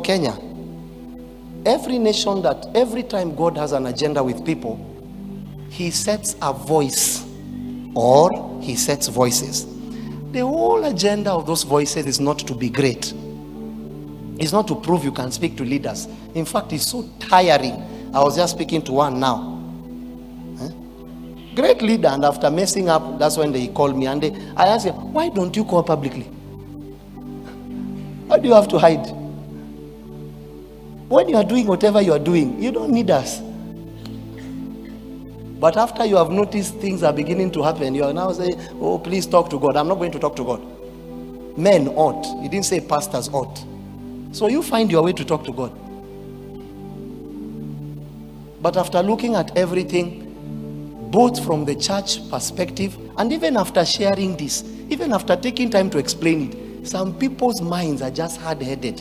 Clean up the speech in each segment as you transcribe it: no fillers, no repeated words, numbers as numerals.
Kenya, every nation that every time God has an agenda with people, he sets a voice or he sets voices. The whole agenda of those voices is not to be great. It's not to prove you can speak to leaders. In fact, it's so tiring. I was just speaking to one now. Great leader, and after messing up, that's when they called me and I asked them, why don't you call publicly? Why do you have to hide? When you are doing whatever you are doing, you don't need us. But after you have noticed things are beginning to happen, you are now saying, oh, please talk to God. I'm not going to talk to God. Men ought. He didn't say pastors ought. So you find your way to talk to God. But after looking at everything, both from the church perspective, and even after sharing this, even after taking time to explain it, some people's minds are just hard-headed.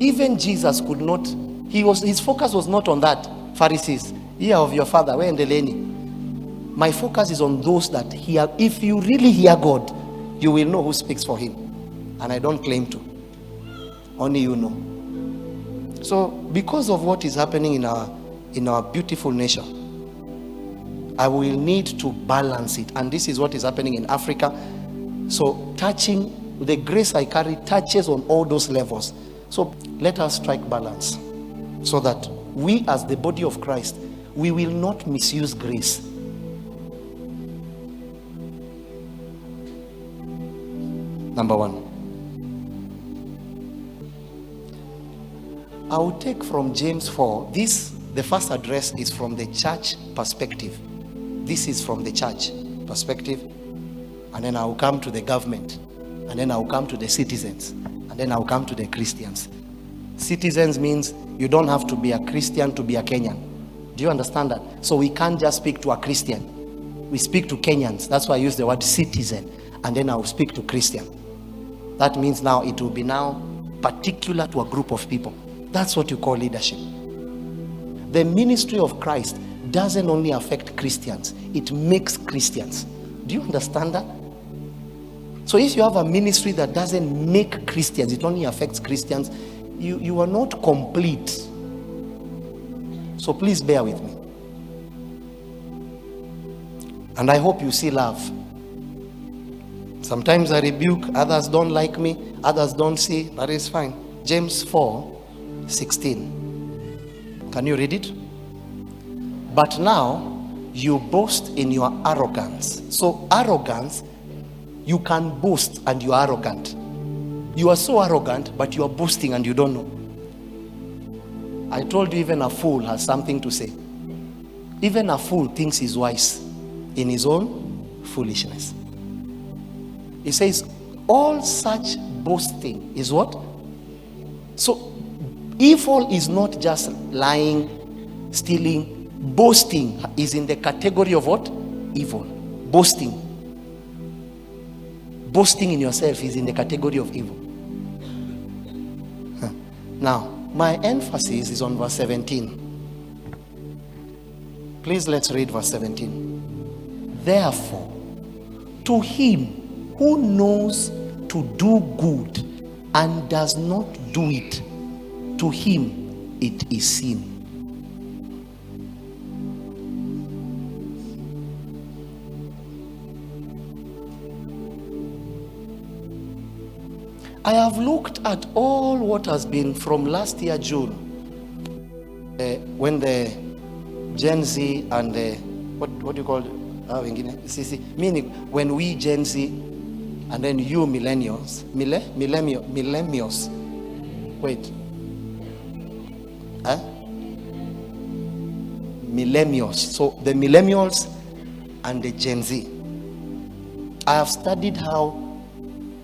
Even Jesus could not, his focus was not on that. Pharisees, ear of your father, where in the lane? My focus is on those that hear. If you really hear God, you will know who speaks for him. And I don't claim to. Only you know. So, because of what is happening in our beautiful nation, I will need to balance it. And this is what is happening in Africa. So, touching, the grace I carry touches on all those levels. So, let us strike balance so that we as the body of Christ, we will not misuse grace. Number one. I will take from James 4. The first address is from the church perspective. This is from the church perspective. And then I will come to the government. And then I will come to the citizens. And then I will come to the Christians. Citizens means you don't have to be a Christian to be a Kenyan. Do you understand that? So we can't just speak to a Christian. We speak to Kenyans. That's why I use the word citizen. And then I will speak to Christian. That means now it will be now particular to a group of people. That's what you call leadership. The ministry of Christ doesn't only affect Christians, it makes Christians. Do you understand that? So if you have a ministry that doesn't make Christians, it only affects Christians, you are not complete. So please bear with me. And I hope you see love. Sometimes I rebuke, others don't like me, others don't see, that is fine. James 4:16. Can you read it? But now you boast in your arrogance. So arrogance, you can boast and you are arrogant. You are so arrogant, but you are boasting and you don't know. I told you even a fool has something to say. Even a fool thinks he's wise in his own foolishness. He says, all such boasting is what? So, evil is not just lying, stealing. Boasting is in the category of what? Evil. Boasting. Boasting in yourself is in the category of evil. Now, my emphasis is on verse 17. Please let's read verse 17. Therefore, to him who knows to do good and does not do it, to him it is sin. I have looked at all what has been from last year June, when the Gen Z and the what do you call it? Meaning when we Gen Z and then you millennials, millennials. Wait. Millennials. So the millennials and the Gen Z. I have studied how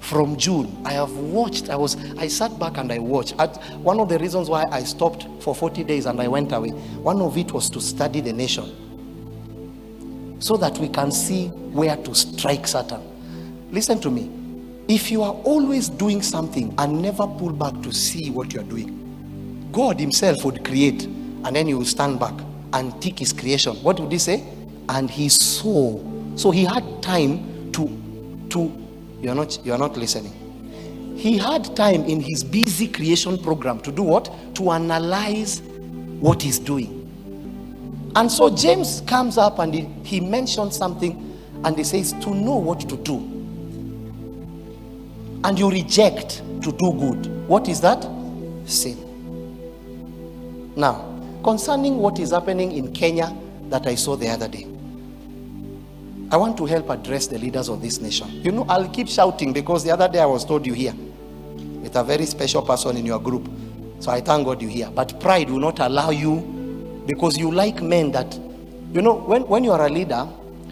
from June I have watched. I sat back and I watched. One of the reasons why I stopped for 40 days and I went away, one of it was to study the nation, so that we can see where to strike Satan. Listen to me. If you are always doing something and never pull back to see what you are doing, God himself would create and then he will stand back and take his creation. What would he say? And he saw. So he had time to you are not listening. he had time in his busy creation program to do what? To analyze what he's doing. And so James comes up and he mentions something, and he says to know what to do. And you reject to do good. What is that? Sin. Now, concerning what is happening in Kenya that I saw the other day, I want to help address the leaders of this nation. You know, I'll keep shouting because the other day I was told you here with a very special person in your group. So I thank God you're here. But pride will not allow you, because you like men that, you know, when you are a leader,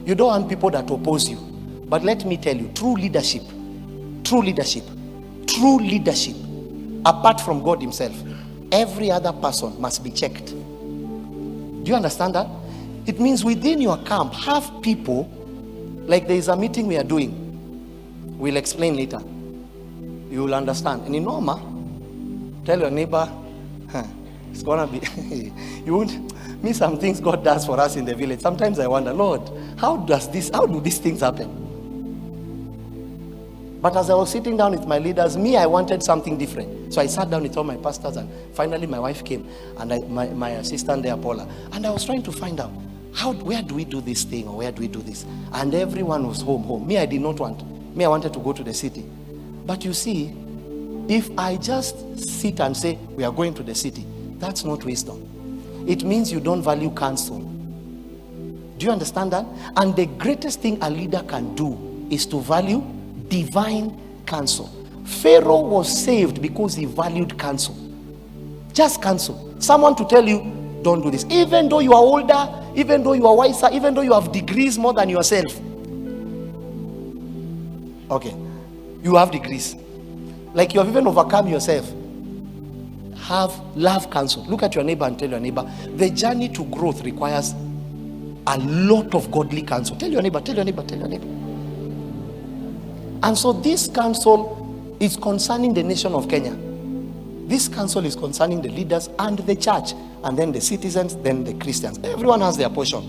you don't want people that oppose you. But let me tell you, true leadership, apart from God himself, every other person must be checked. Do you understand that? It means within your camp, have people, like there is a meeting we are doing. We'll explain later. You will understand. And in Norma, tell your neighbor, it's gonna be, you won't miss some things God does for us in the village. Sometimes I wonder, Lord, how do these things happen? But as I was sitting down with my leaders, I wanted something different. So I sat down with all my pastors, and finally my wife came, and my assistant there, Paula, and I was trying to find out, where do we do this thing, or where do we do this? And everyone was home. I did not want. I wanted to go to the city. But you see, if I just sit and say, we are going to the city, that's not wisdom. It means you don't value counsel. Do you understand that? And the greatest thing a leader can do is to value divine counsel. Pharaoh was saved because he valued counsel. Just counsel. Someone to tell you, don't do this. Even though you are older, even though you are wiser, even though you have degrees more than yourself. Okay. You have degrees. Like you have even overcome yourself. Love counsel. Look at your neighbor and tell your neighbor, the journey to growth requires a lot of godly counsel. Tell your neighbor. And so this counsel is concerning the nation of Kenya. This counsel is concerning the leaders and the church, and then the citizens, then the Christians. Everyone has their portion.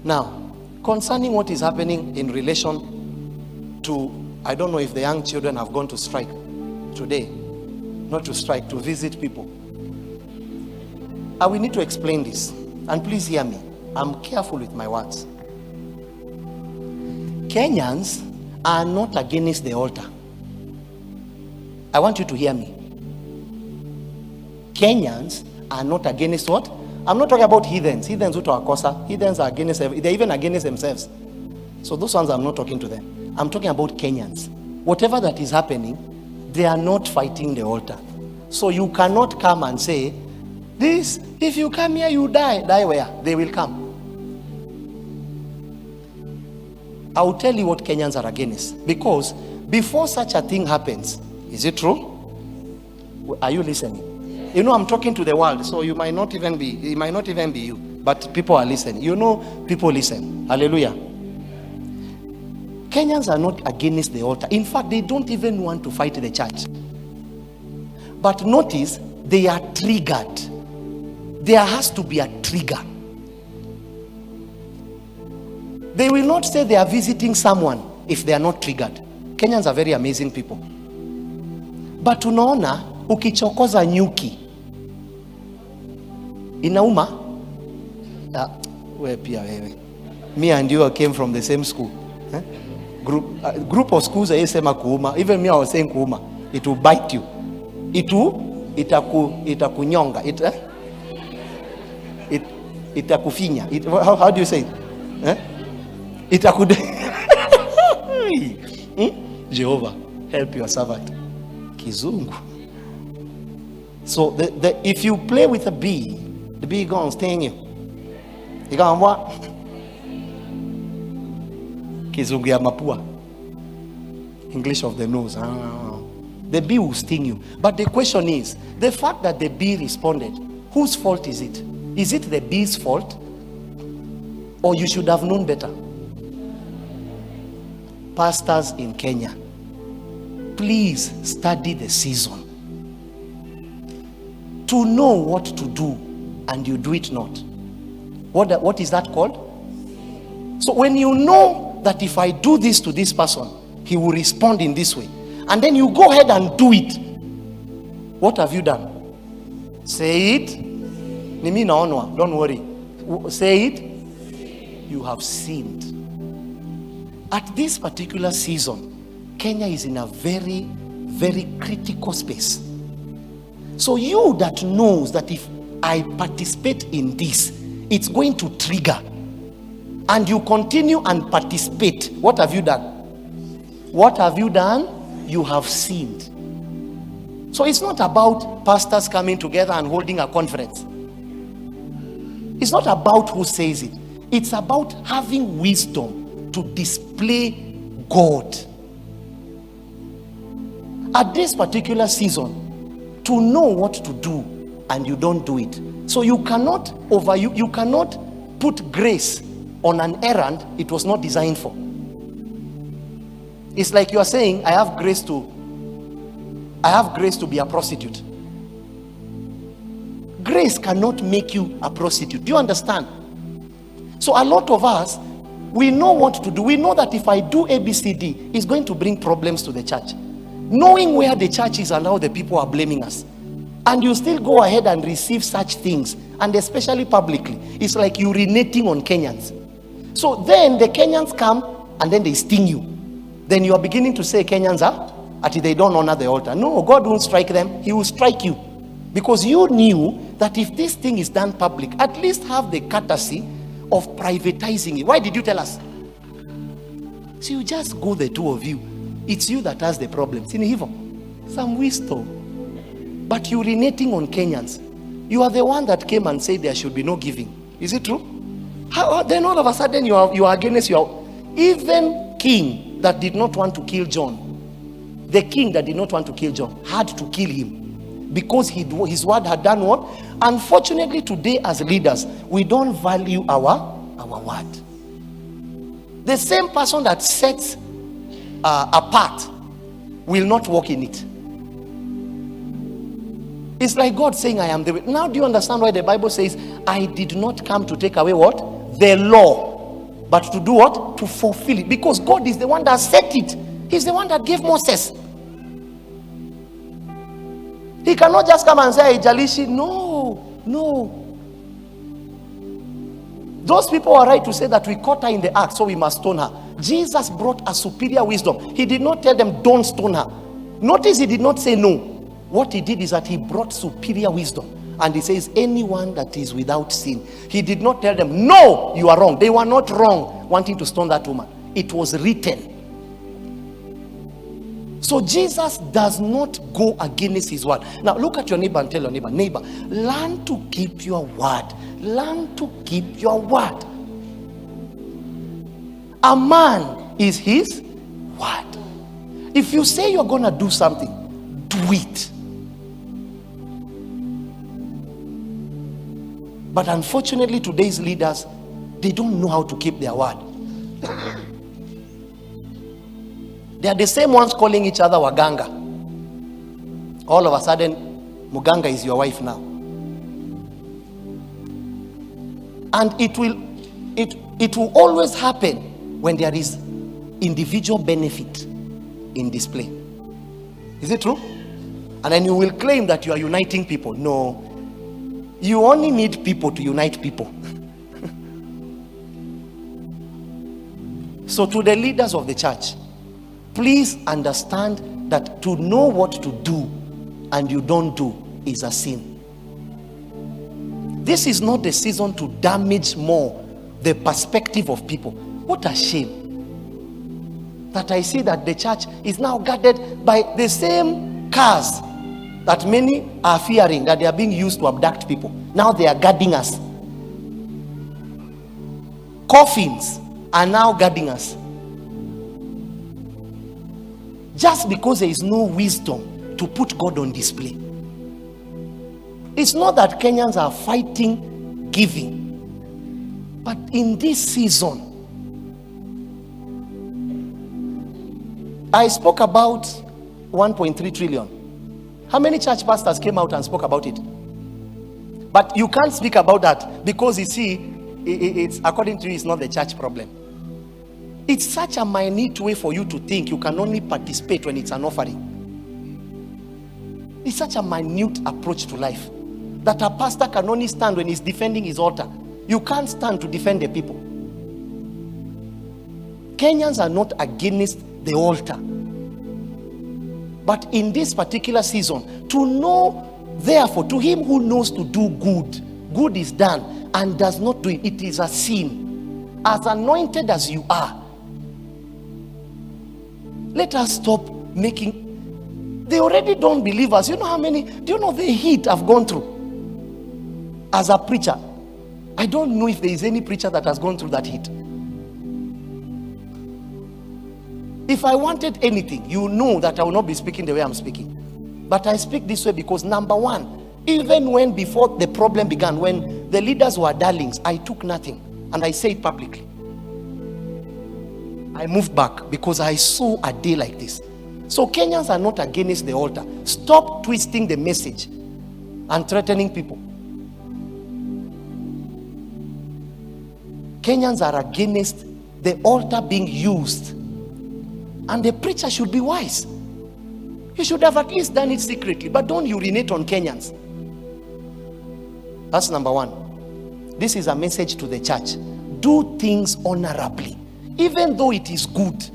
Now, concerning what is happening in relation to, I don't know if the young children have gone to strike today. Not to strike, to visit people. We need to explain this. And please hear me. I'm careful with my words. Kenyans are not against the altar. I want you to hear me. Kenyans are not against what? I'm not talking about heathens. Heathens who are kosa. Heathens are against, they're even against themselves. So those ones, I'm not talking to them. I'm talking about Kenyans. Whatever that is happening, they are not fighting the altar. So you cannot come and say, this, if you come here, you die. Die where? They will come. I will tell you what Kenyans are against. Because before such a thing happens, is it true? Are you listening? You know, I'm talking to the world, so it might not even be you, but people are listening. You know, people listen. Hallelujah. Kenyans are not against the altar. In fact, they don't even want to fight the church. But notice, they are triggered. There has to be a trigger. They will not say they are visiting someone if they are not triggered. Kenyans are very amazing people. But unaona, ukichokoza nyuki inauma. Wewe pia wewe. Me and you came from the same school. Group of schools sema kuuma. Even me I was saying kuuma. It will bite you. Itakunyonga. Itakufinya. How do you say it? Jehovah, help your servant. Kizungu. So if you play with a bee, the bee gonna sting you. You gonna what? Kizungu ya mapua. English of the nose. The bee will sting you. But the question is, the fact that the bee responded, whose fault is it? Is it the bee's fault? Or you should have known better? Pastors in Kenya, please study the season. To know what to do and you do it not. What is that called? So when you know that if I do this to this person, he will respond in this way, and then you go ahead and do it, what have you done? Say it. Nimi naonwa, don't worry. Say it. You have sinned. At this particular season, Kenya is in a very, very critical space. So you that knows that if I participate in this, it's going to trigger, and you continue and participate, what have you done? What have you done? You have sinned. So it's not about pastors coming together and holding a conference. It's not about who says it. It's about having wisdom to display God. At this particular season, to know what to do and you don't do it. So you cannot you cannot put grace on an errand it was not designed for. It's like you are saying, I have grace to be a prostitute. Grace cannot make you a prostitute. Do you understand? So a lot of us, we know what to do. We know that if I do ABCD, it's going to bring problems to the church. Knowing where the church is and how the people are blaming us, and you still go ahead and receive such things, and especially publicly, it's like urinating on Kenyans. So then the Kenyans come and then they sting you. Then you are beginning to say Kenyans are they don't honor the altar. No, God won't strike them. He will strike you, because you knew that if this thing is done public, at least have the courtesy of privatizing it. Why did you tell us? So you just go, the two of you. It's you that has the problem. Some wisdom. But urinating on Kenyans. You are the one that came and said there should be no giving. Is it true? How, then all of a sudden you are against your... Even king that did not want to kill John, the king that did not want to kill John had to kill him, because his word had done what? Unfortunately, today as leaders, we don't value our word. The same person that sets apart will not walk in it. It's like God saying, I am the way. Now do you understand why the Bible says, I did not come to take away what? The law, but to do what? To fulfill it. Because God is the one that set it. He's the one that gave Moses. He cannot just come and say, Jalishi. No. Those people are right to say that we caught her in the act, so we must stone her. Jesus brought a superior wisdom. He did not tell them, don't stone her. Notice he did not say no. What he did is that he brought superior wisdom. And he says, anyone that is without sin. He did not tell them, no, you are wrong. They were not wrong wanting to stone that woman. It was written. So Jesus does not go against his word. Now look at your neighbor and tell your neighbor, learn to keep your word. Learn to keep your word. A man is his word. If you say you're going to do something, do it. But unfortunately, today's leaders, they don't know how to keep their word. They are the same ones calling each other Waganga. All of a sudden, Muganga is your wife now. And it will always happen when there is individual benefit in display. Is it true? And then you will claim that you are uniting people. No. You only need people to unite people. So to the leaders of the church, please understand that to know what to do and you don't do is a sin. This is not the season to damage more the perspective of people. What a shame that I see that the church is now guarded by the same cars that many are fearing that they are being used to abduct people. Now they are guarding us. Coffins are now guarding us. Just because there is no wisdom to put God on display. It's not that Kenyans are fighting giving, but in this season, I spoke about 1.3 trillion. How many church pastors came out and spoke about it? But you can't speak about that because you see, it's according to you, it's not the church problem. It's such a minute way for you to think you can only participate when it's an offering. It's such a minute approach to life that a pastor can only stand when he's defending his altar. You can't stand to defend the people. Kenyans are not against the altar. But in this particular season, to know, therefore, to him who knows to do good, good is done, and does not do it, it is a sin. As anointed as you are, let us stop making. They already don't believe us. You know how many, do you know the heat I've gone through as a preacher? I don't know if there is any preacher that has gone through that heat. If I wanted anything, you know that I will not be speaking the way I'm speaking. But I speak this way because, number one, even when before the problem began, when the leaders were darlings, I took nothing. And I say it publicly. I moved back because I saw a day like this. So Kenyans are not against the altar. Stop twisting the message and threatening people. Kenyans are against the altar being used. And the preacher should be wise. You should have at least done it secretly, but don't urinate on Kenyans. That's number one. This is a message to the church. Do things honorably. Even though it is good.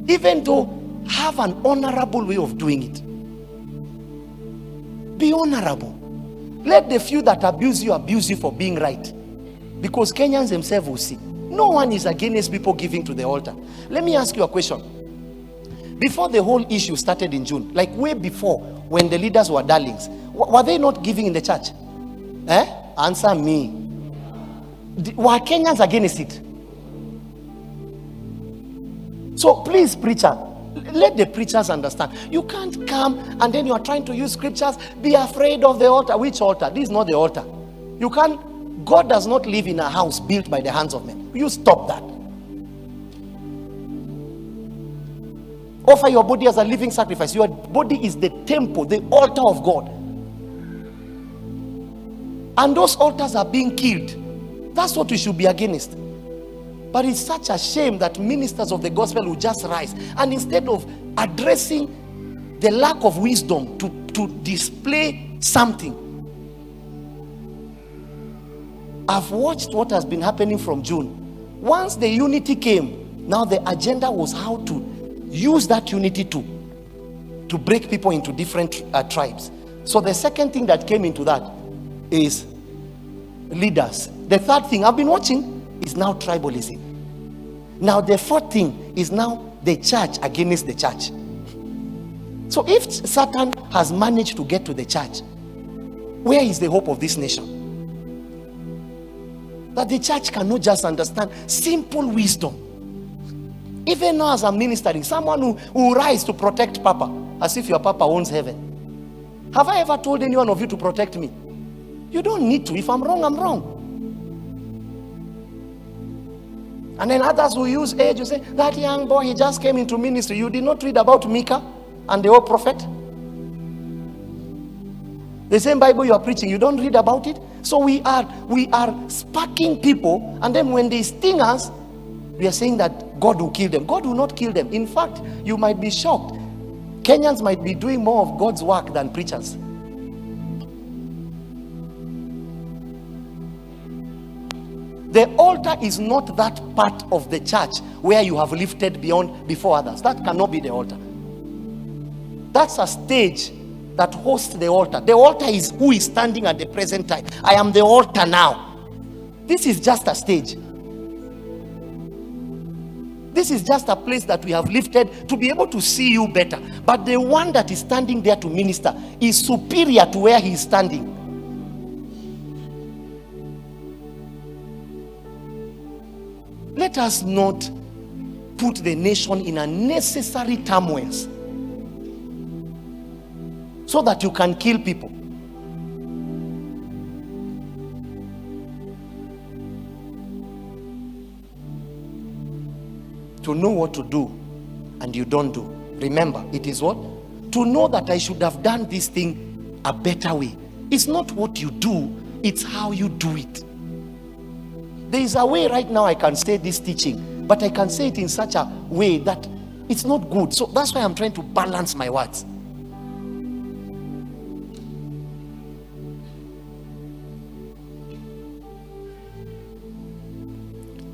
Even though, have an honorable way of doing it. Be honorable. Let the few that abuse you for being right. Because Kenyans themselves will see. No one is against people giving to the altar. Let me ask you a question. Before the whole issue started in June, like way before, when the leaders were darlings, were they not giving in the church? Answer me. Were Kenyans against it? So please, preacher, let the preachers understand. You can't come and then you are trying to use scriptures. Be afraid of the altar. Which altar? This is not the altar. You can't. God does not live in a house built by the hands of men. You stop that. Offer your body as a living sacrifice. Your body is the temple, the altar of God. And those altars are being killed. That's what we should be against. But it's such a shame that ministers of the gospel will just rise, and instead of addressing the lack of wisdom to display something. I've watched what has been happening from June. Once the unity came, now the agenda was how to use that unity to break people into different tribes. So the second thing that came into that is leaders. The third thing I've been watching is now tribalism. Now the fourth thing is now the church against the church. So if Satan has managed to get to the church, where is the hope of this nation? That the church cannot just understand simple wisdom. Even now as I'm ministering, someone who will rise to protect Papa, as if your Papa owns heaven. Have I ever told any one of you to protect me? You don't need to. If I'm wrong, I'm wrong. And then others will use age. You say, that young boy, he just came into ministry. You did not read about Micah and the old prophet? The same Bible you are preaching, you don't read about it? So we are sparking people, and then when they sting us, we are saying that God will kill them. God will not kill them. In fact, you might be shocked. Kenyans might be doing more of God's work than preachers. The altar is not that part of the church where you have lifted before others. That cannot be the altar. That's a stage that hosts the altar. The altar is who is standing at the present time. I am the altar now. This is just a stage. This is just a place that we have lifted to be able to see you better. But the one that is standing there to minister is superior to where he is standing. Let us not put the nation in unnecessary turmoil so that you can kill people. To know what to do and you don't do. Remember, it is what? To know that I should have done this thing a better way. It's not what you do, it's how you do it. There is a way right now I can say this teaching but I can say it in such a way that it's not good. So that's why I'm trying to balance my words.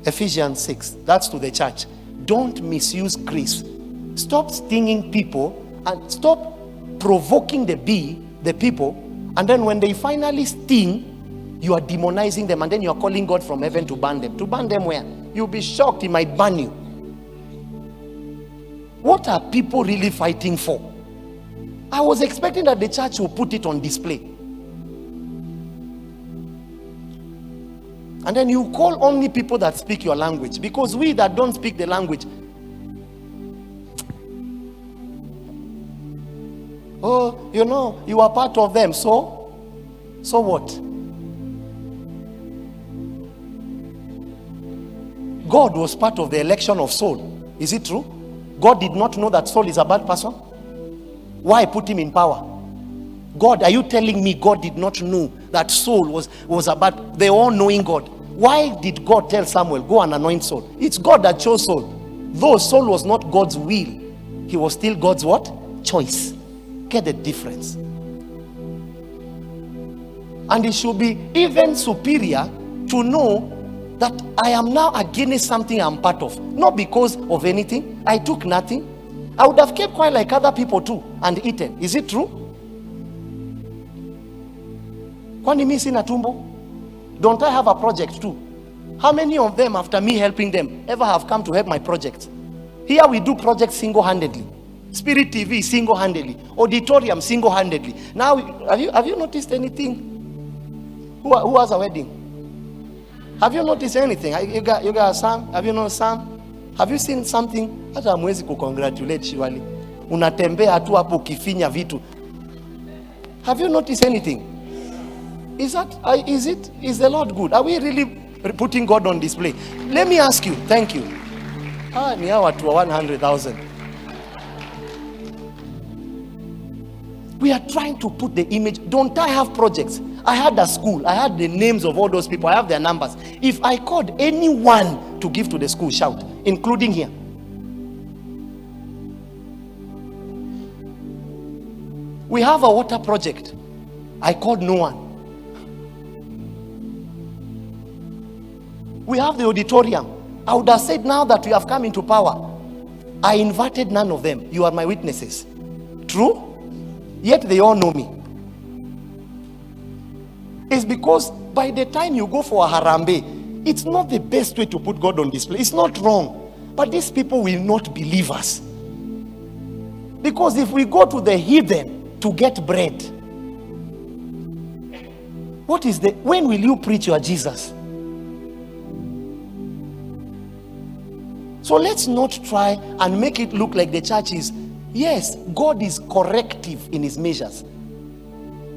Ephesians 6, that's to the church. Don't misuse grace. Stop stinging people and stop provoking the people, and then when they finally sting, you are demonizing them, and then you are calling God from heaven to ban them. To ban them where? You'll be shocked, he might ban you. What are people really fighting for? I was expecting that the church will put it on display. And then you call only people that speak your language, because we that don't speak the language, oh, you know, you are part of them, so what? God was part of the election of Saul. Is it true? God did not know that Saul is a bad person? Why put him in power? God, are you telling me God did not know that Saul was a bad? They all knowing God. Why did God tell Samuel, go and anoint Saul? It's God that chose Saul. Though Saul was not God's will, he was still God's what? Choice. Get the difference. And it should be even superior to know that I am now against something I'm part of. Not because of anything. I took nothing. I would have kept quiet like other people too and eaten. Is it true? Kwani mimi sina tumbo? Don't I have a project too? How many of them, after me helping them, ever have come to help my project? Here we do projects single-handedly. Spirit TV single-handedly. Auditorium single-handedly. Now, have you noticed anything? Who has a wedding? Have you noticed anything? You got a son? Have you known a son? Have you seen something? Hata hamwezi kucongratulate shiwali. Unatembea tu hapo ukifinya vitu. Have you noticed anything? Is the Lord good? Are we really putting God on display? Let me ask you. Thank you. Ni hawa to 100,000. We are trying to put the image. Don't I have projects? I had a school. I had the names of all those people. I have their numbers. If I called anyone to give to the school, shout, including here. We have a water project. I called no one. We have the auditorium. I would have said, now that we have come into power, I invited none of them. You are my witnesses. True? Yet they all know me. It's because by the time you go for a harambe, it's not the best way to put God on display. It's not wrong. But these people will not believe us. Because if we go to the heathen to get bread, when will you preach your Jesus? So let's not try and make it look like the church is, yes, God is corrective in his measures.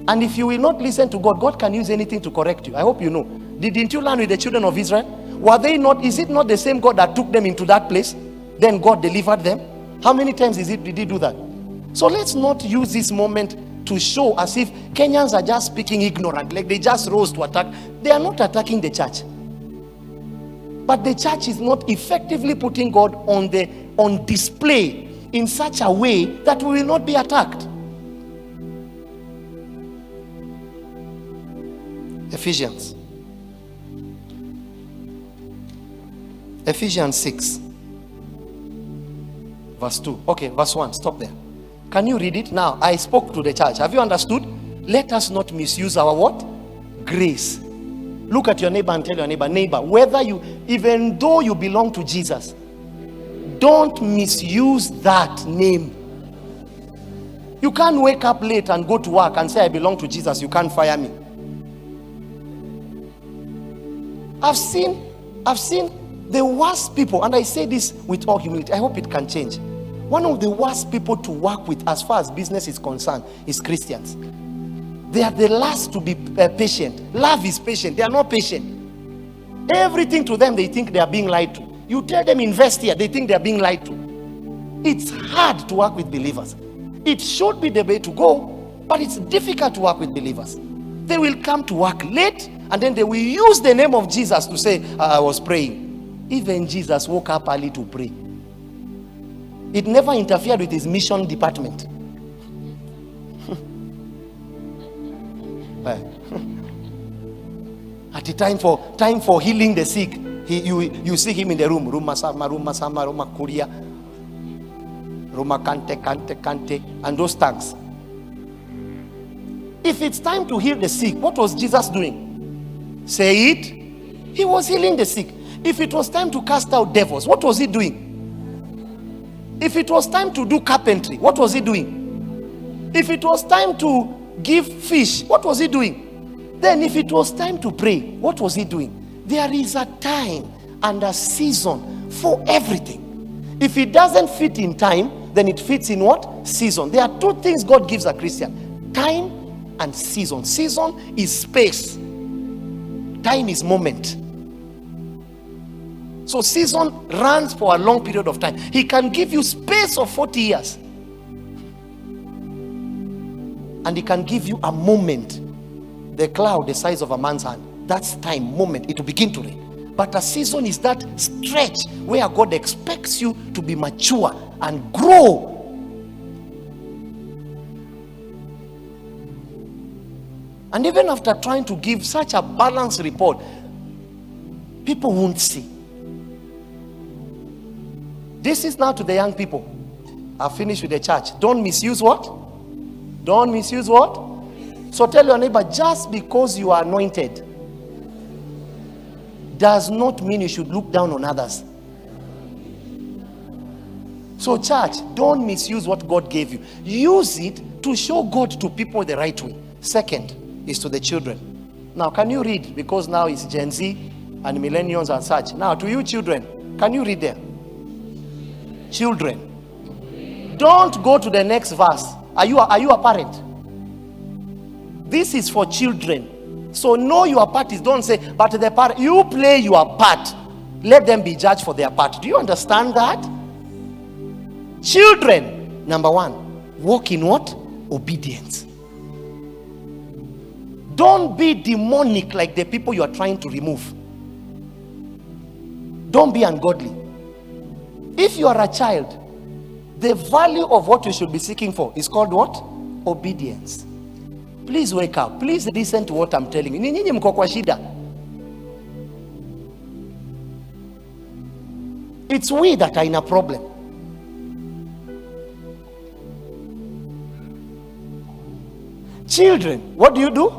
And if you will not listen to God, God can use anything to correct you. I hope you know. Didn't you learn with the children of Israel? Were they not, is it not the same God that took them into that place? Then God delivered them? How many times did he do that? So let's not use this moment to show as if Kenyans are just speaking ignorant, like they just rose to attack. They are not attacking the church. But the church is not effectively putting God on display in such a way that we will not be attacked. Ephesians 6 verse 2. Okay, verse 1, stop there. Can you read it? Now, I spoke to the church. Have you understood? Let us not misuse our what? Grace. Look at your neighbor and tell your neighbor, even though you belong to Jesus, don't misuse that name. You can't wake up late and go to work and say, I belong to Jesus, you can't fire me. I've seen the worst people, and I say this with all humility, I hope it can change. One of the worst people to work with as far as business is concerned is Christians. They are the last to be patient. Love is patient. They are not patient. Everything to them, they think they are being lied to. You tell them invest here, they think they are being lied to. It's hard to work with believers. It should be the way to go, but it's difficult to work with believers. They will come to work late, and then they will use the name of Jesus to say, I was praying. Even Jesus woke up early to pray. It never interfered with his mission department. At the time for healing the sick, you see him in the room. Ruma sama, ruma sama, ruma kuria, ruma kante, kante, kante, and those tags. If it's time to heal the sick, what was Jesus doing? Say it. He was healing the sick. If it was time to cast out devils, what was he doing? If it was time to do carpentry, what was he doing? If it was time to give fish, what was he doing? Then if it was time to pray, what was he doing? There is a time and a season for everything. If it doesn't fit in time, then it fits in what? Season. There are two things God gives a Christian: time and season. Season is space. Time is moment. So season runs for a long period of time. He can give you space of 40 years. And he can give you a moment. The cloud the size of a man's hand. That's time, moment. It will begin to rain. But a season is that stretch where God expects you to be mature and grow. And even after trying to give such a balanced report, people won't see. This is now to the young people. I've finished with the church. Don't misuse what? Don't misuse what? So tell your neighbor, just because you are anointed does not mean you should look down on others. So church, don't misuse what God gave you. Use it to show God to people the right way. Second is to the children. Now, can you read? Because now it's Gen Z and millennials and such. Now, to you children, can you read there? Children. Don't go to the next verse. Are you a parent? This is for children. So know your part is, don't say, but the part, you play your part. Let them be judged for their part. Do you understand that? Children, number one, walk in what? Obedience. Don't be demonic like the people you are trying to remove. Don't be ungodly. If you are a child, the value of what you should be seeking for is called what? Obedience. Please wake up. Please listen to what I'm telling you. Nyinyi mko kwa shida. It's we that are in a problem. Children, what do?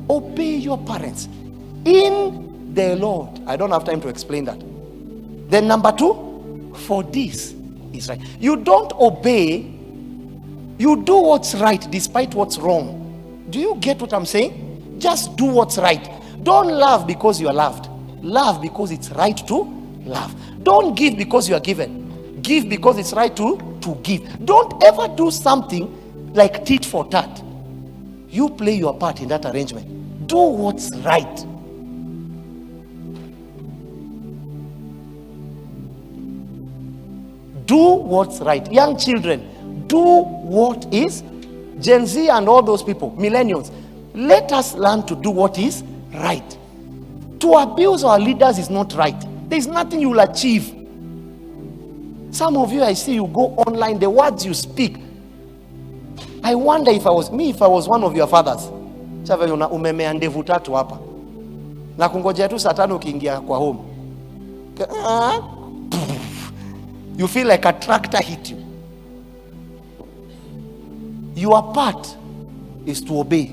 Obey your parents in the Lord. I don't have time to explain that. Then number two, for this is right. You don't obey, you do what's right despite what's wrong. Do you get what I'm saying? Just do what's right. Don't love because you are loved. Love because it's right to love. Don't give because you are given. Give because it's right to give. Don't ever do something like tit for tat. You play your part in that arrangement. Do what's right. Do what's right. Young children, do what is. Gen Z and all those people, millennials, let us learn to do what is right. To abuse our leaders is not right. There's nothing you will achieve. Some of you, I see you go online, the words you speak. I wonder if I was one of your fathers. Umemea ndevu tatu hapa. Na kungojea tu saa tano ukiingia kwa home. You feel like a tractor hit you. Your part is to obey.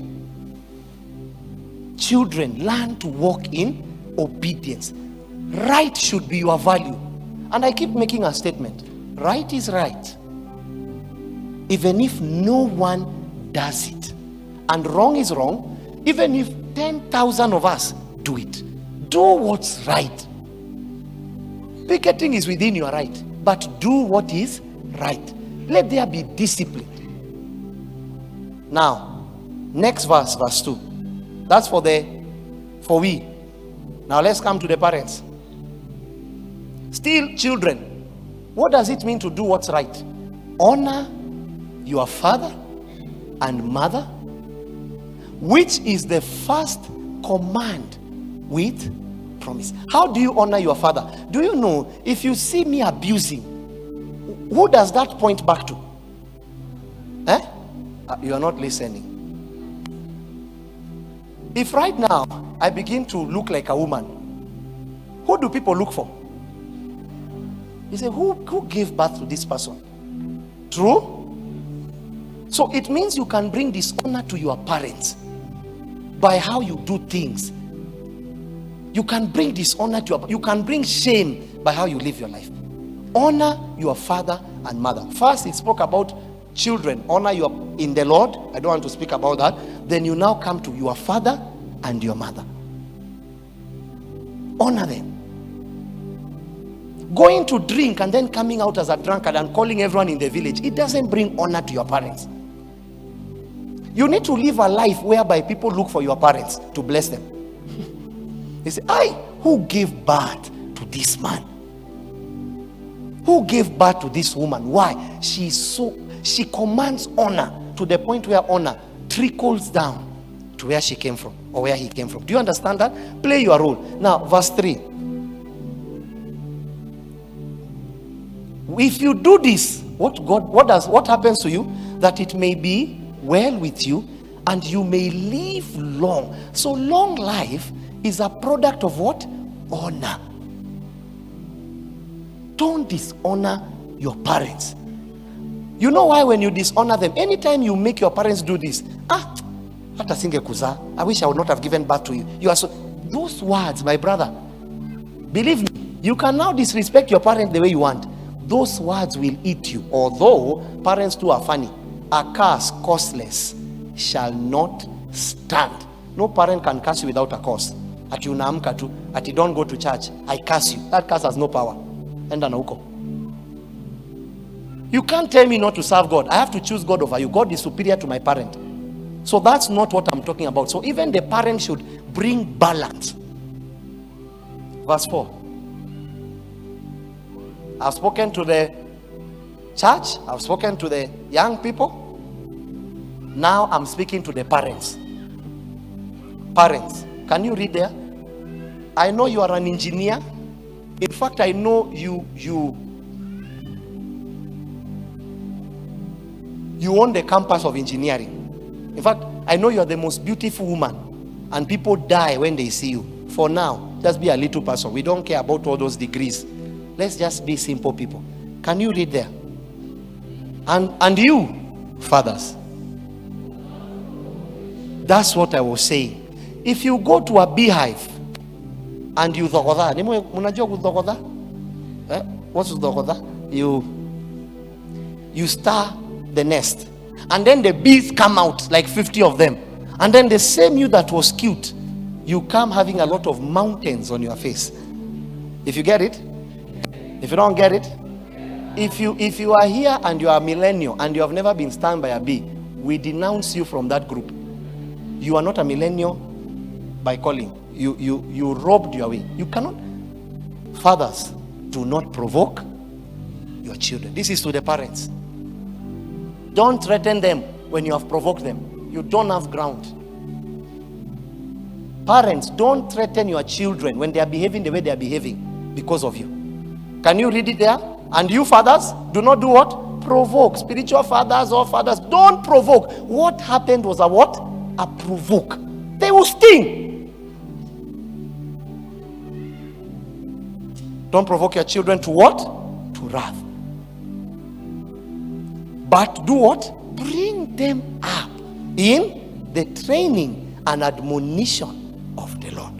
Children, learn to walk in obedience. Right should be your value. And I keep making a statement. Right is right, even if no one does it. And wrong is wrong, even if 10,000 of us do it. Do what's right. Picketing is within your right, but do what is right. Let there be discipline. Now, next verse, verse 2. That's for we. Now let's come to the parents. Still children. What does it mean to do what's right? Honor your father and mother, which is the first command with promise. How do you honor your father? Do you know, if you see me abusing, who does that point back to? You are not listening. If right now I begin to look like a woman, who do people look for? You say, who gave birth to this person? True? So it means you can bring dishonor to your parents by how you do things. You can bring dishonor to you can bring shame by how you live your life. Honor your father and mother. First, it spoke about children. Honor your in the Lord. I don't want to speak about that. Then you now come to your father and your mother. Honor them. Going to drink and then coming out as a drunkard and calling everyone in the village, it doesn't bring honor to your parents. You need to live a life whereby people look for your parents to bless them. They say, who gave birth to this man? Who gave birth to this woman? Why? She commands honor to the point where honor trickles down to where she came from or where he came from. Do you understand that? Play your role. Now, verse 3. If you do this, what happens to you? That it may be well with you and you may live long. So long life is a product of what? Honor. Don't dishonor your parents. You know why? When you dishonor them, anytime you make your parents do this, I wish I would not have given birth to you. You are so, those words, my brother, believe me, you can now disrespect your parents the way you want. Those words will eat you. Although parents too are funny. A curse causeless shall not stand. No parent can curse you without a cause. Ati unaamka tu, ati don't go to church, I curse you. That curse has no power. Enda na huko. You can't tell me not to serve God. I have to choose God over you. God is superior to my parent. So that's not what I'm talking about. So even the parent should bring balance. Verse 4. I've spoken to the church. I've spoken to the young people. Now I'm speaking to the parents. Parents, can you read there? I know you are an engineer. In fact, I know you own the campus of engineering. In fact, I know you are the most beautiful woman, and people die when they see you. For now, just be a little person. We don't care about all those degrees. Let's just be simple people. Can you read there? And you, fathers. That's what I was saying. If you go to a beehive and you dhogodha, unajua kudhogodha? What's dhogodha? You stir the nest, and then the bees come out, like 50 of them, and then the same you that was cute, you come having a lot of mountains on your face. If you get it, if you don't get it, if you are here and you are a millennial and you have never been stung by a bee, we denounce you from that group. You are not a millennial by calling. You robbed your way. You cannot. Fathers, do not provoke your children. This is to the parents. Don't threaten them when you have provoked them. You don't have ground. Parents, don't threaten your children when they are behaving the way they are behaving because of you. Can you read it there? And you fathers, do not do what? Provoke. Spiritual fathers or fathers, don't provoke. What happened was a what? A provoke. They will sting. Don't provoke your children to what? To wrath. But do what? Bring them up in the training and admonition of the Lord.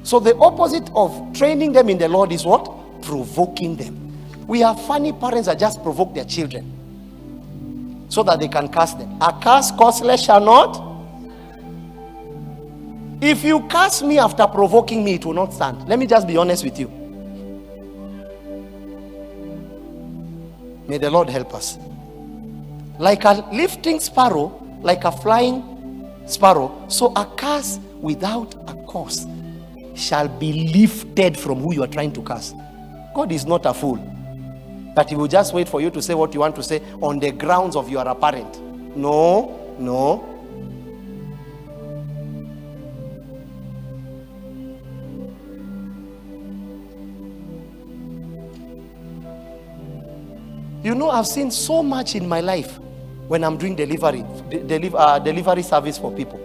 So the opposite of training them in the Lord is what? Provoking them. We have funny parents that just provoke their children so that they can curse them. A curse causeless shall not. If you curse me after provoking me, it will not stand. Let me just be honest with you. May the Lord help us. Like a lifting sparrow, like a flying sparrow, so a curse without a cause shall be lifted from who you are trying to curse. God is not a fool, but he will just wait for you to say what you want to say on the grounds of you are a parent. No. You know, I've seen so much in my life when I'm doing delivery service for people.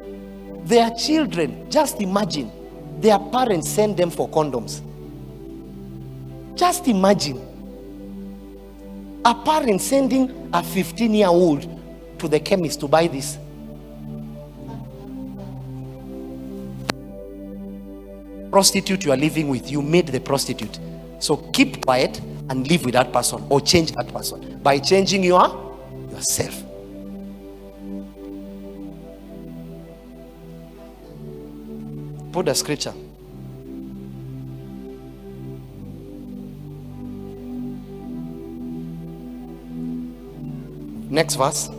Their children, just imagine, their parents send them for condoms. Just imagine a parent sending a 15-year-old to the chemist to buy this. Prostitute you are living with, you made the prostitute. So keep quiet and live with that person, or change that person by changing yourself. Put the scripture. Next verse.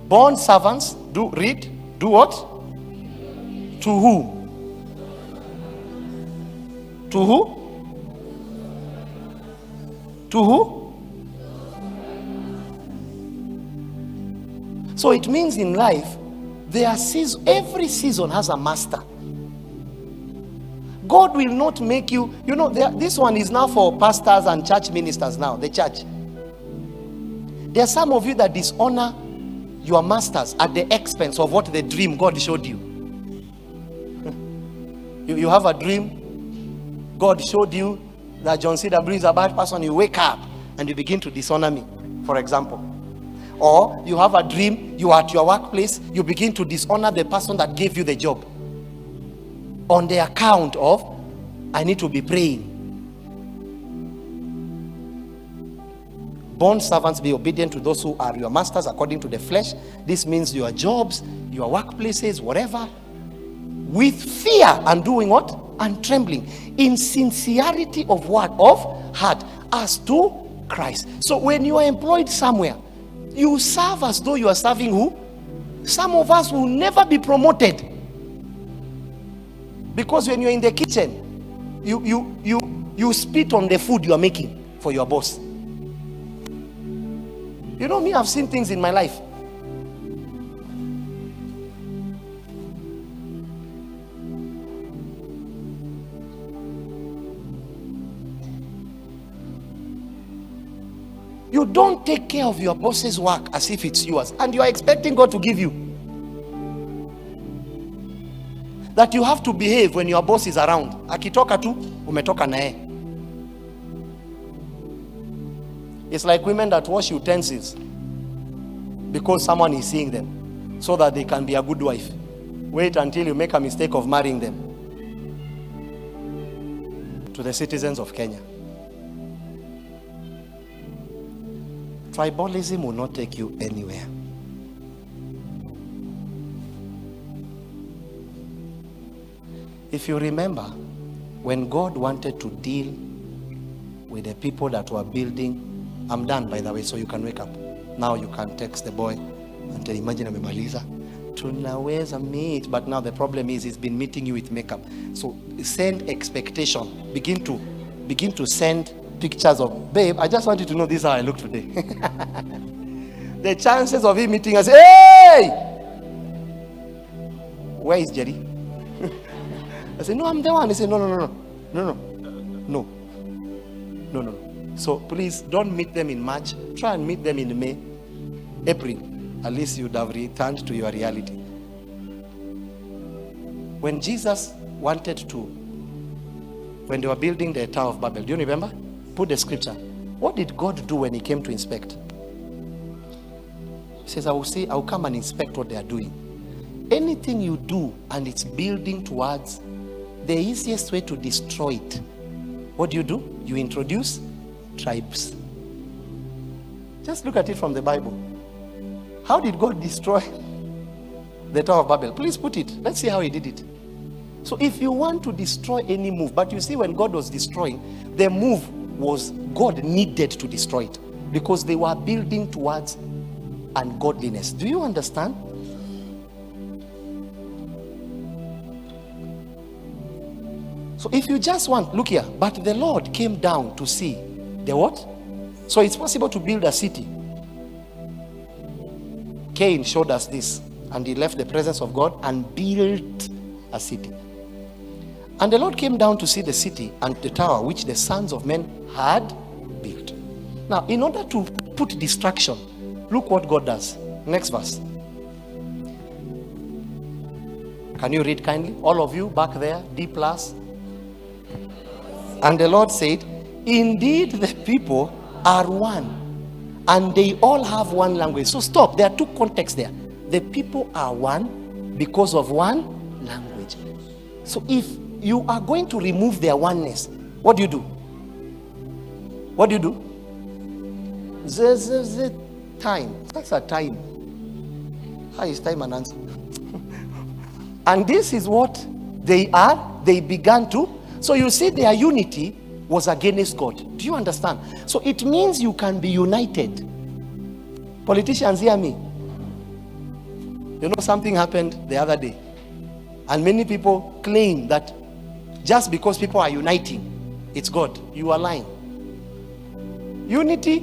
Bond servants, do what? To who? To who? To who? So it means in life, every season has a master. God will not make you, this one is now for pastors and church ministers now, the church. There are some of you that dishonor your masters at the expense of what the dream God showed you. You have a dream, God showed you that John C.W. is a bad person, you wake up and you begin to dishonor me, for example. Or you have a dream, you are at your workplace, you begin to dishonor the person that gave you the job on the account of, I need to be praying. Bond servants, be obedient to those who are your masters according to the flesh. This means your jobs, your workplaces, whatever, with fear and doing what? And trembling, in sincerity of what? Of heart, as to Christ. So when you are employed somewhere, you serve as though you are serving who? Some of us will never be promoted, because when you're in the kitchen, you spit on the food you are making for your boss. You know me, I've seen things in my life. You don't take care of your boss's work as if it's yours, and you are expecting God to give you. That you have to behave when your boss is around. Akitoka tu, umetoka nae. It's like women that wash utensils because someone is seeing them, so that they can be a good wife. Wait until you make a mistake of marrying them. To the citizens of Kenya, tribalism will not take you anywhere. If you remember, when God wanted to deal with the people that were building, I'm done by the way, so you can wake up. Now you can text the boy and tell, imagine amemaliza, tunaweza meet, but now the problem is he's been meeting you with makeup. So send expectation. Begin to send pictures of, babe, I just want you to know this is how I look today. The chances of him meeting us, hey, where is Jerry? I said, no, I'm the one. He said, no. So please don't meet them in March. Try and meet them in May, April. At least you'd have returned to your reality. When Jesus wanted to, when they were building the Tower of Babel, do you remember? Put the scripture. What did God do when he came to inspect? He says, I'll come and inspect what they are doing. Anything you do and it's building towards, the easiest way to destroy it, what do? You introduce tribes. Just look at it from the Bible. How did God destroy the Tower of Babel? Please put it. Let's see how he did it. So if you want to destroy any move, but you see when God was destroying, the move was God needed to destroy it because they were building towards ungodliness. Do you understand? So if you just want, look here, but the Lord came down to see the what? So it's possible to build a city. Cain showed us this. and he left the presence of God and built a city. And the Lord came down to see the city and the tower which the sons of men had built. Now, in order to put distraction, look what God does. Next verse. Can you read kindly? All of you back there, D+. And the Lord said, indeed the people are one, and they all have one language. So stop. There are two contexts there. The people are one because of one language. So if you are going to remove their oneness, what do you do? What do you do? The time. That's a time. How is time an answer? And this is what they are. They began to. So you see, their unity was against God. Do you understand? So it means you can be united. Politicians, hear me. You know, something happened the other day, and many people claim that just because people are uniting, it's God. You are lying. Unity.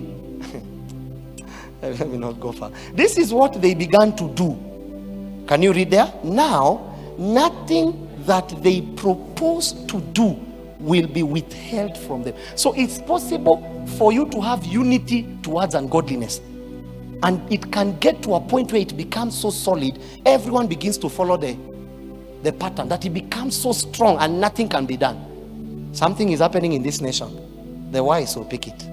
Let me not go far. This is what they began to do. Can you read there? Now, nothing that they propose to do will be withheld from them. So it's possible for you to have unity towards ungodliness. And it can get to a point where it becomes so solid, everyone begins to follow the pattern, that it becomes so strong and nothing can be done. Something is happening in this nation. The wise will pick it.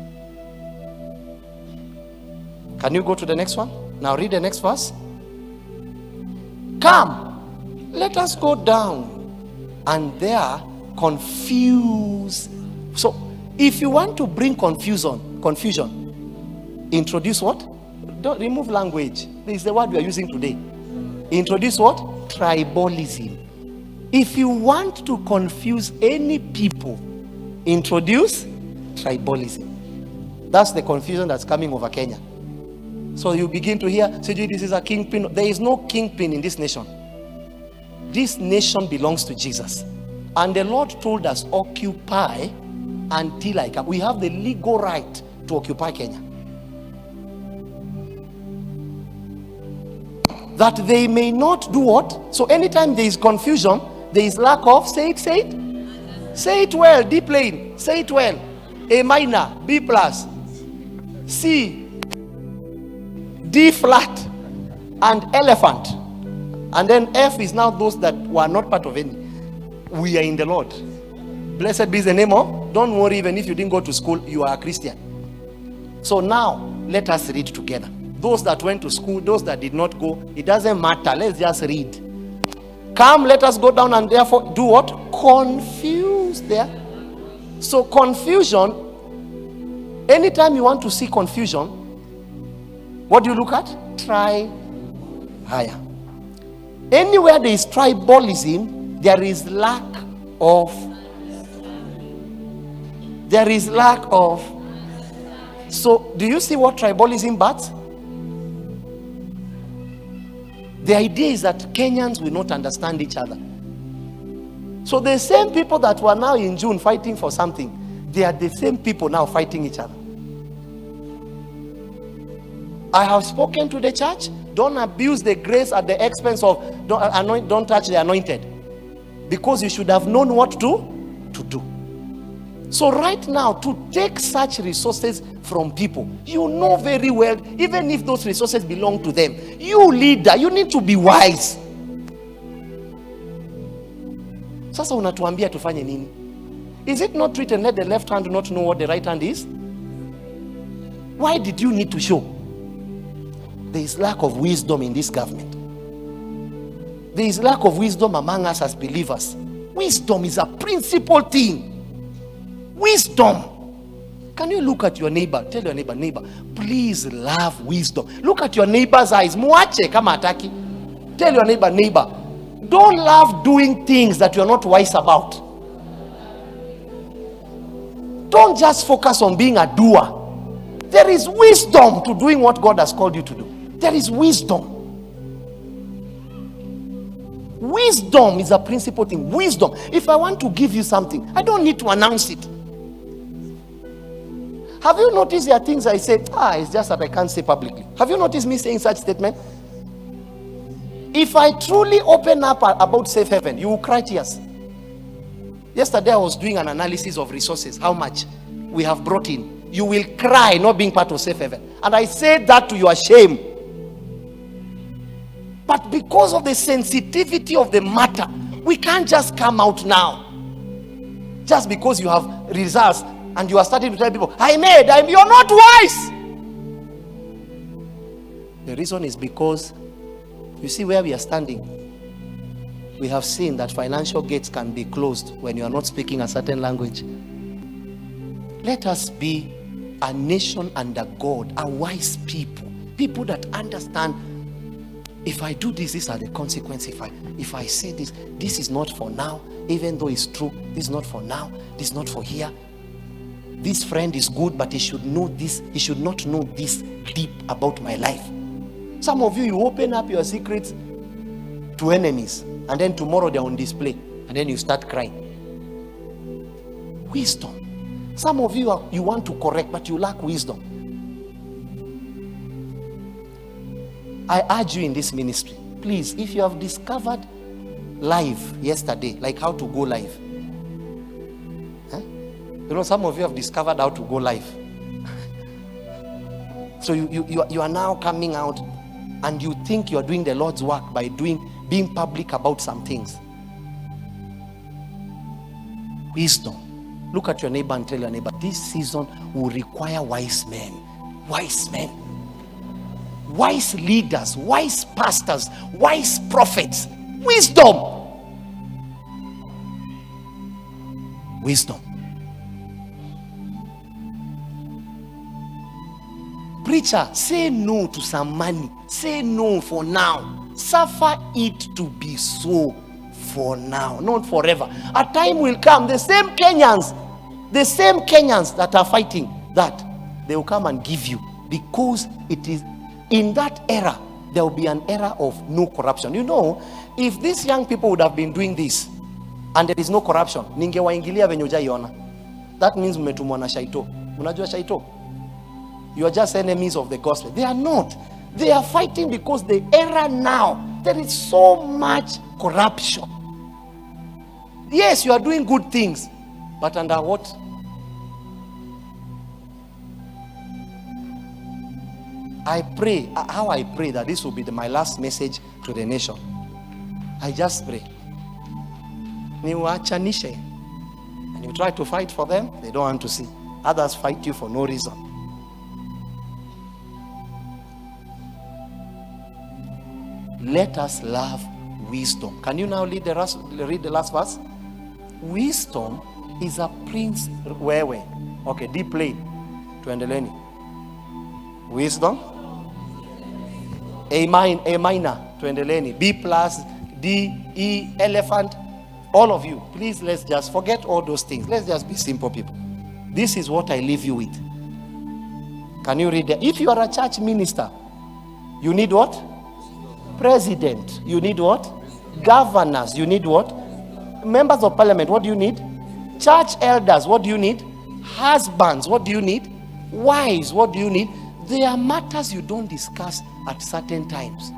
Can you go to the next one? Now read the next verse. Come, let us go down and there confuse. So if you want to bring confusion, introduce what? Don't remove language. This is the word we are using today. Introduce what? Tribalism. If you want to confuse any people, introduce tribalism. That's the confusion that's coming over Kenya. So you begin to hear, CG, this is a kingpin. There is no kingpin in this nation. This nation belongs to Jesus. And the Lord told us, occupy until I come. We have the legal right to occupy Kenya. That they may not do what? So anytime there is confusion, there is lack of, say it well, D plain, say it well. A minor, B plus, C, D flat, and elephant. And then F is now those that were not part of any. We are in the Lord. Blessed be the name of. Don't worry, even if you didn't go to school, you are a Christian. So now, let us read together. Those that went to school, those that did not go, it doesn't matter. Let's just read. Come, let us go down and therefore do what? Confuse there. So confusion, anytime you want to see confusion, what do you look at? Try higher. Anywhere there is tribalism, there is lack of. So do you see what tribalism bats? The idea is that Kenyans will not understand each other. So the same people that were now in June fighting for something, they are the same people now fighting each other. I have spoken to the church. Don't abuse the grace at the expense of, don't touch the anointed. Because you should have known what to do. So right now, to take such resources from people, you know very well, even if those resources belong to them, you leader, you need to be wise. Sasa unatuambia tufanye nini? Is it not written, let the left hand not know what the right hand is? Why did you need to show? There is lack of wisdom in this government. There is lack of wisdom among us as believers. Wisdom is a principal thing. Wisdom. Can you look at your neighbor? Tell your neighbor, please love wisdom. Look at your neighbor's eyes. Muache kama ataki. Tell your neighbor, don't love doing things that you're not wise about. Don't just focus on being a doer. There is wisdom to doing what God has called you to do. There is wisdom. Wisdom is a principal thing. Wisdom. If I want to give you something, I don't need to announce it. Have you noticed there are things I say, it's just that I can't say publicly. Have you noticed me saying such statement? If I truly open up about safe haven, you will cry tears. Yesterday I was doing an analysis of resources, how much we have brought in. You will cry not being part of safe haven. And I said that to your shame. But because of the sensitivity of the matter, we can't just come out now. Just because you have results and you are starting to tell people, you're not wise. The reason is because, you see where we are standing. We have seen that financial gates can be closed when you are not speaking a certain language. Let us be a nation under God, a wise people. People that understand, if I do this, these are the consequences. If I say this, this is not for now, even though it's true. This is not for now, this is not for here. This friend is good, but he should know this. He should not know this deep about my life. Some of you open up your secrets to enemies, and then tomorrow they're on display, and then you start crying. Wisdom. Some of you you want to correct, but you lack wisdom. I urge you in this ministry, please, if you have discovered live yesterday, like how to go live. You know, some of you have discovered how to go live. So you are now coming out and you think you are doing the Lord's work by being public about some things. Wisdom. Look at your neighbor and tell your neighbor, this season will require wise men. Wise men. Wise leaders, wise pastors, wise prophets. Wisdom. Wisdom. Preacher, say no to some money. Say no for now. Suffer it to be so for now, not forever. A time will come, the same Kenyans that are fighting that, they will come and give you, because it is in that era. There will be an era of no corruption. You know, if these young people would have been doing this and there is no corruption, ningewaingilia venye hujaiona. That means mmetumwa na shaito. Unajua shaito? You are just enemies of the gospel. They are not. They are fighting because the era now, there is so much corruption. Yes, you are doing good things, but under what? I pray, how I pray that this will be my last message to the nation. I just pray. Niwachanishe. And you try to fight for them, they don't want to see. Others fight you for no reason. Let us love wisdom. Can you now read the last verse? Wisdom is a prince. Where? Okay, D play. Tuendeleni. Wisdom. A minor. Tuendeleni. B plus, D, E, elephant. All of you, please, let's just forget all those things. Let's just be simple people. This is what I leave you with. Can you read that? If you are a church minister, you need what? President. You need what? Governors. You need what? Members of parliament. What do you need? Church elders. What do you need? Husbands. What do you need? Wives. What do you need? There are matters you don't discuss at certain times.